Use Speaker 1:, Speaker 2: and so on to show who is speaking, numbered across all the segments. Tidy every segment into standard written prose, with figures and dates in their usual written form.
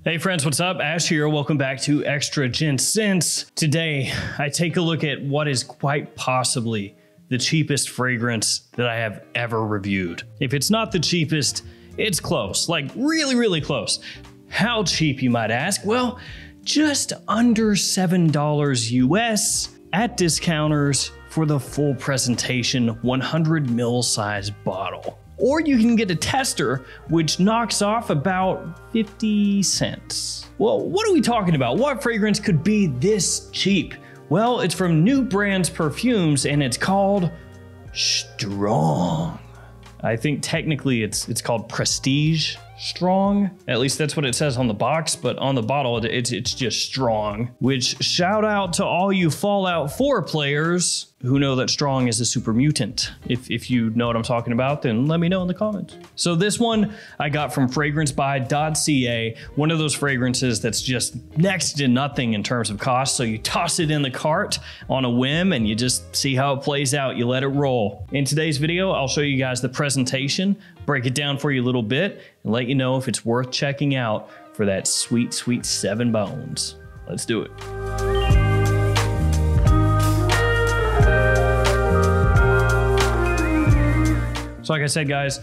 Speaker 1: Hey friends, what's up? Ash here. Welcome back to Extra Gen Scents. Today, I take a look at what is quite possibly the cheapest fragrance that I have ever reviewed. If it's not the cheapest, it's close, like really close. How cheap, you might ask? Well, just under $7 US at discounters for the full presentation 100 ml size bottle. Or you can get a tester, which knocks off about 50 cents. Well, what are we talking about? What fragrance could be this cheap? Well, it's from New Brands Perfumes and it's called Strong. I think technically it's called Prestige Strong. At least that's what it says on the box, but on the bottle it's just Strong. Which, shout out to all you Fallout 4 players who know that Strong is a super mutant. If you know what I'm talking about, then let me know in the comments. So this one I got from FragranceBuy.ca, one of those fragrances that's just next to nothing in terms of cost. So you toss it in the cart on a whim and you just see how it plays out. You let it roll. In today's video, I'll show you guys the presentation, break it down for you a little bit, and let you know if it's worth checking out for that sweet 7 bones. Let's do it. So like I said, guys,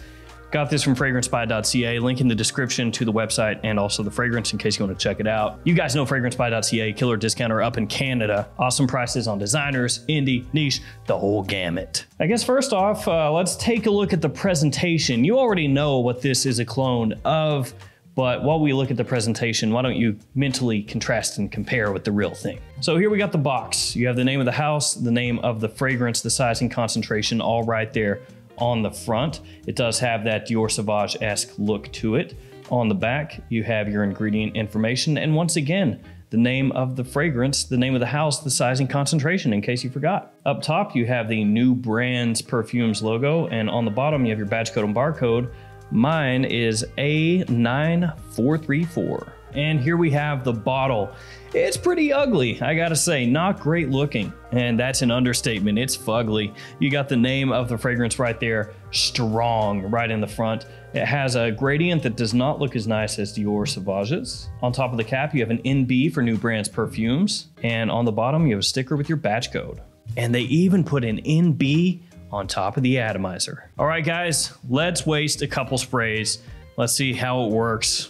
Speaker 1: got this from FragranceBuy.ca, link in the description to the website and also the fragrance in case you want to check it out. You guys know FragranceBuy.ca, killer discounter up in Canada. Awesome prices on designers, indie, niche, the whole gamut. I guess first off, let's take a look at the presentation. You already know what this is a clone of, but while we look at the presentation, why don't you mentally contrast and compare with the real thing? So here we got the box. You have the name of the house, the name of the fragrance, the size and concentration, all right there on the front. It does have that Dior Sauvage-esque look to it. On the back, you have your ingredient information. And once again, the name of the fragrance, the name of the house, the size and concentration, in case you forgot. Up top, you have the New Brands Perfumes logo. And on the bottom, you have your badge code and barcode. Mine is A9434. And here we have the bottle. It's pretty ugly, I gotta say, not great looking. And that's an understatement, it's fugly. You got the name of the fragrance right there, Strong, right in the front. It has a gradient that does not look as nice as Dior Sauvage's. On top of the cap, you have an NB for New Brands Perfumes. And on the bottom, you have a sticker with your batch code. And they even put an NB on top of the atomizer. All right, guys, let's waste a couple sprays. Let's see how it works.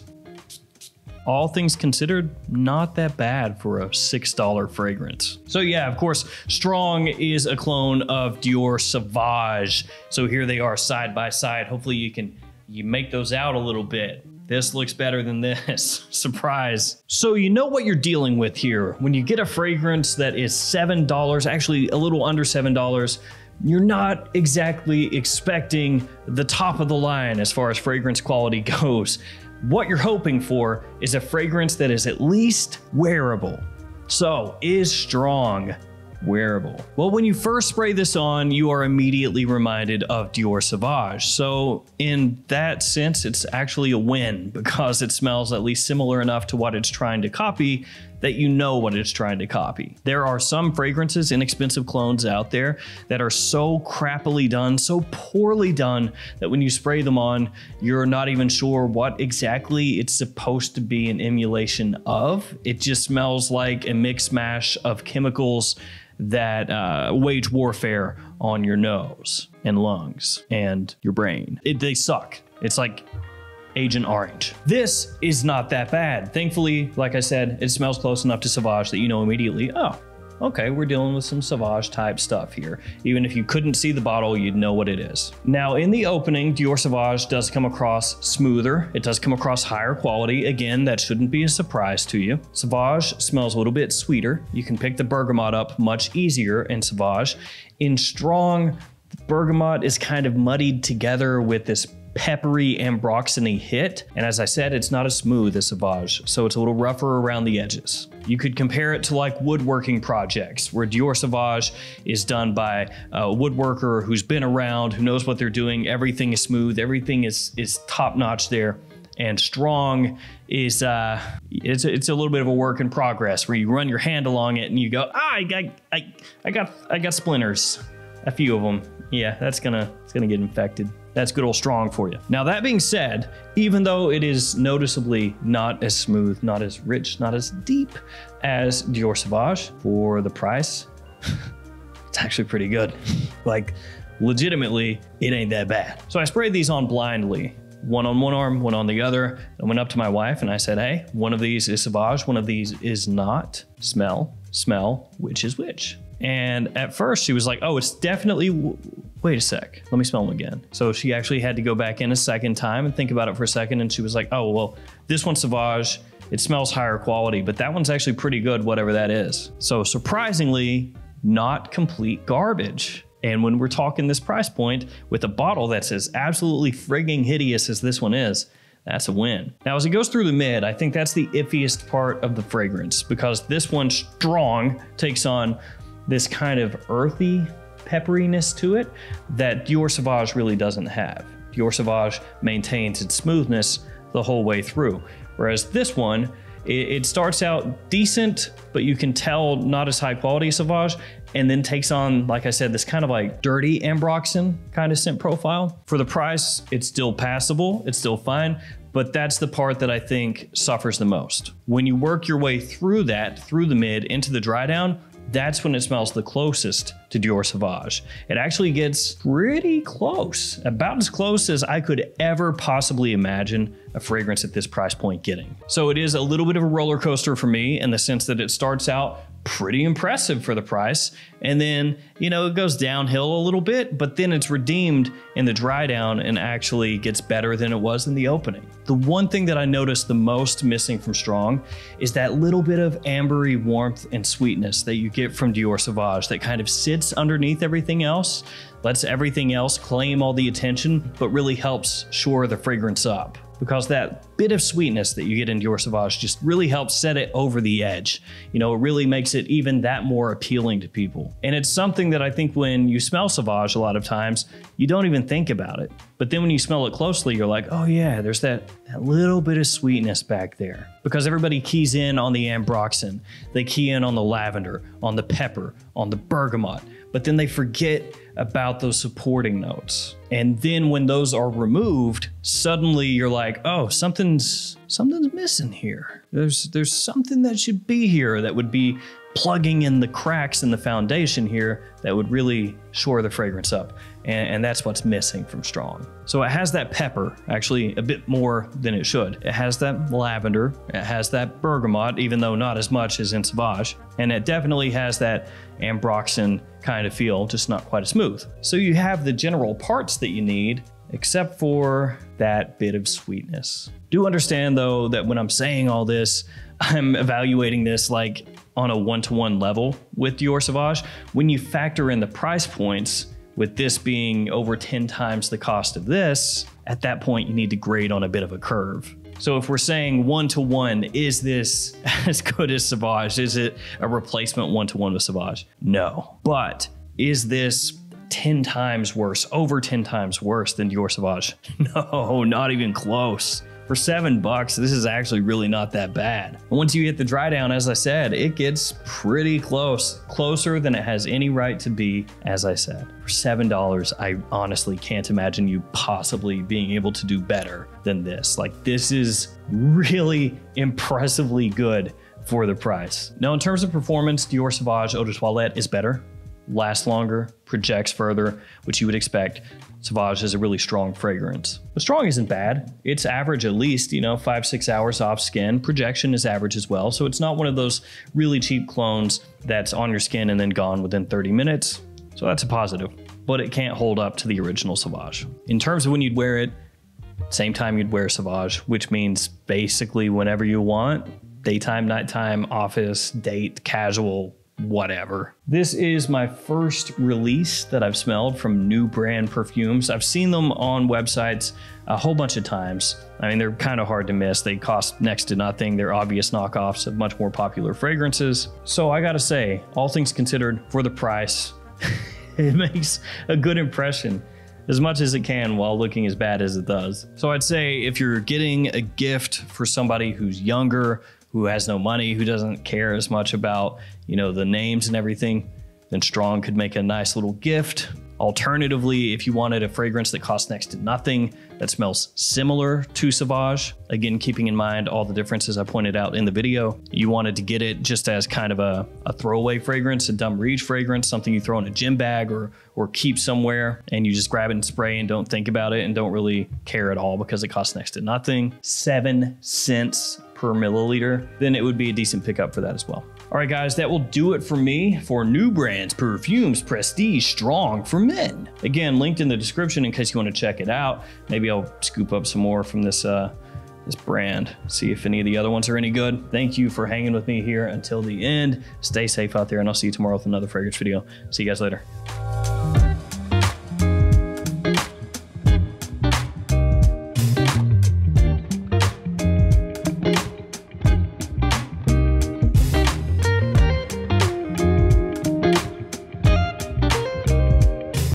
Speaker 1: All things considered, not that bad for a $6 fragrance. So yeah, of course, Strong is a clone of Dior Sauvage. So here they are side by side. Hopefully you make those out a little bit. This looks better than this. Surprise. So you know what you're dealing with here. When you get a fragrance that is $7, actually a little under $7, you're not exactly expecting the top of the line as far as fragrance quality goes. What you're hoping for is a fragrance that is at least wearable. So, is Strong wearable? Well, when you first spray this on, you are immediately reminded of Dior Sauvage. So in that sense, it's actually a win because it smells at least similar enough to what it's trying to copy that you know what it's trying to copy. There are some fragrances, inexpensive clones out there that are so crappily done, so poorly done, that when you spray them on, you're not even sure what exactly it's supposed to be an emulation of. It just smells like a mix mash of chemicals that wage warfare on your nose and lungs and your brain. They suck. It's like Agent Orange. This is not that bad. Thankfully, like I said, it smells close enough to Sauvage that you know immediately, oh, okay, we're dealing with some Sauvage type stuff here. Even if you couldn't see the bottle, you'd know what it is. Now in the opening, Dior Sauvage does come across smoother. It does come across higher quality. Again, that shouldn't be a surprise to you. Sauvage smells a little bit sweeter. You can pick the bergamot up much easier in Sauvage. In Strong, the bergamot is kind of muddied together with this peppery ambroxany hit. And as I said, it's not as smooth as Sauvage, so it's a little rougher around the edges. You could compare it to like woodworking projects where Dior Sauvage is done by a woodworker who's been around, who knows what they're doing. Everything is smooth, everything is top notch there. And Strong is it's a little bit of a work in progress where you run your hand along it and you go, I got splinters, a few of them. Yeah, it's gonna get infected. That's good old Strong for you. Now, that being said, even though it is noticeably not as smooth, not as rich, not as deep as Dior Sauvage, for the price, it's actually pretty good. Like, legitimately, it ain't that bad. So I sprayed these on blindly. One on one arm, one on the other. I went up to my wife and I said, hey, one of these is Sauvage, one of these is not. Smell, which is which? And at first she was like, oh, it's definitely, wait a sec, let me smell them again. So she actually had to go back in a second time and think about it for a second. And she was like, oh, well, this one's Sauvage. It smells higher quality, but that one's actually pretty good, whatever that is. So surprisingly, not complete garbage. And when we're talking this price point with a bottle that's as absolutely frigging hideous as this one is, that's a win. Now, as it goes through the mid, I think that's the iffiest part of the fragrance, because this one, Strong, takes on this kind of earthy pepperiness to it that Dior Sauvage really doesn't have. Dior Sauvage maintains its smoothness the whole way through. Whereas this one, it starts out decent, but you can tell not as high quality as Sauvage, and then takes on, like I said, this kind of like dirty Ambroxan kind of scent profile. For the price, it's still passable, it's still fine, but that's the part that I think suffers the most. When you work your way through that, through the mid, into the dry down, that's when it smells the closest to Dior Sauvage. It actually gets pretty close, about as close as I could ever possibly imagine a fragrance at this price point getting. So it is a little bit of a roller coaster for me in the sense that it starts out pretty impressive for the price. And then, you know, it goes downhill a little bit, but then it's redeemed in the dry down and actually gets better than it was in the opening. The one thing that I noticed the most missing from Strong is that little bit of ambery warmth and sweetness that you get from Dior Sauvage that kind of sits underneath everything else, lets everything else claim all the attention, but really helps shore the fragrance up. Because that bit of sweetness that you get in Dior Sauvage just really helps set it over the edge. You know, it really makes it even that more appealing to people. And it's something that I think when you smell Sauvage a lot of times, you don't even think about it. But then when you smell it closely, you're like, oh yeah, there's that little bit of sweetness back there. Because everybody keys in on the Ambroxan, they key in on the lavender, on the pepper, on the bergamot, but then they forget about those supporting notes. And then when those are removed, suddenly you're like, oh, something's missing here. There's something that should be here that would be plugging in the cracks in the foundation here that would really shore the fragrance up. And that's what's missing from Strong. So it has that pepper, actually a bit more than it should. It has that lavender, it has that bergamot, even though not as much as in Sauvage. And it definitely has that Ambroxan kind of feel, just not quite as smooth. So you have the general parts that you need, except for that bit of sweetness. Do understand though that when I'm saying all this, I'm evaluating this like on a one-to-one level with Dior Sauvage. When you factor in the price points, with this being over 10 times the cost of this, at that point you need to grade on a bit of a curve. So if we're saying one-to-one, is this as good as Sauvage? Is it a replacement one-to-one with Sauvage? No. But is this 10 times worse, over 10 times worse than Dior Sauvage? No, not even close. For $7, this is actually really not that bad. And once you hit the dry down, as I said, it gets pretty close, closer than it has any right to be, as I said. For $7, I honestly can't imagine you possibly being able to do better than this. Like, this is really impressively good for the price. Now, in terms of performance, Dior Sauvage Eau de Toilette is better, lasts longer, projects further, which you would expect. Sauvage is a really strong fragrance. But Strong isn't bad. It's average at least, 5-6 hours off skin. Projection is average as well. So it's not one of those really cheap clones that's on your skin and then gone within 30 minutes. So that's a positive, but it can't hold up to the original Sauvage. In terms of when you'd wear it, same time you'd wear Sauvage, which means basically whenever you want, daytime, nighttime, office, date, casual, whatever. This is my first release that I've smelled from new brand perfumes. I've seen them on websites a whole bunch of times. I mean, they're kind of hard to miss. They cost next to nothing. They're obvious knockoffs of much more popular fragrances. So I gotta say, all things considered, for the price, it makes a good impression as much as it can while looking as bad as it does. So I'd say if you're getting a gift for somebody who's younger, who has no money, who doesn't care as much about, the names and everything, then Strong could make a nice little gift. Alternatively, if you wanted a fragrance that costs next to nothing, that smells similar to Sauvage, again, keeping in mind all the differences I pointed out in the video, you wanted to get it just as kind of a throwaway fragrance, a dumb reach fragrance, something you throw in a gym bag or keep somewhere, and you just grab it and spray and don't think about it and don't really care at all because it costs next to nothing. 7 cents per milliliter, then it would be a decent pickup for that as well. All right, guys, that will do it for me for New Brands Perfumes Prestige Strong for Men. Again, linked in the description in case you want to check it out. Maybe I'll scoop up some more from this this brand, see if any of the other ones are any good. Thank you for hanging with me here until the end. Stay safe out there, and I'll see you tomorrow with another fragrance video. See you guys later.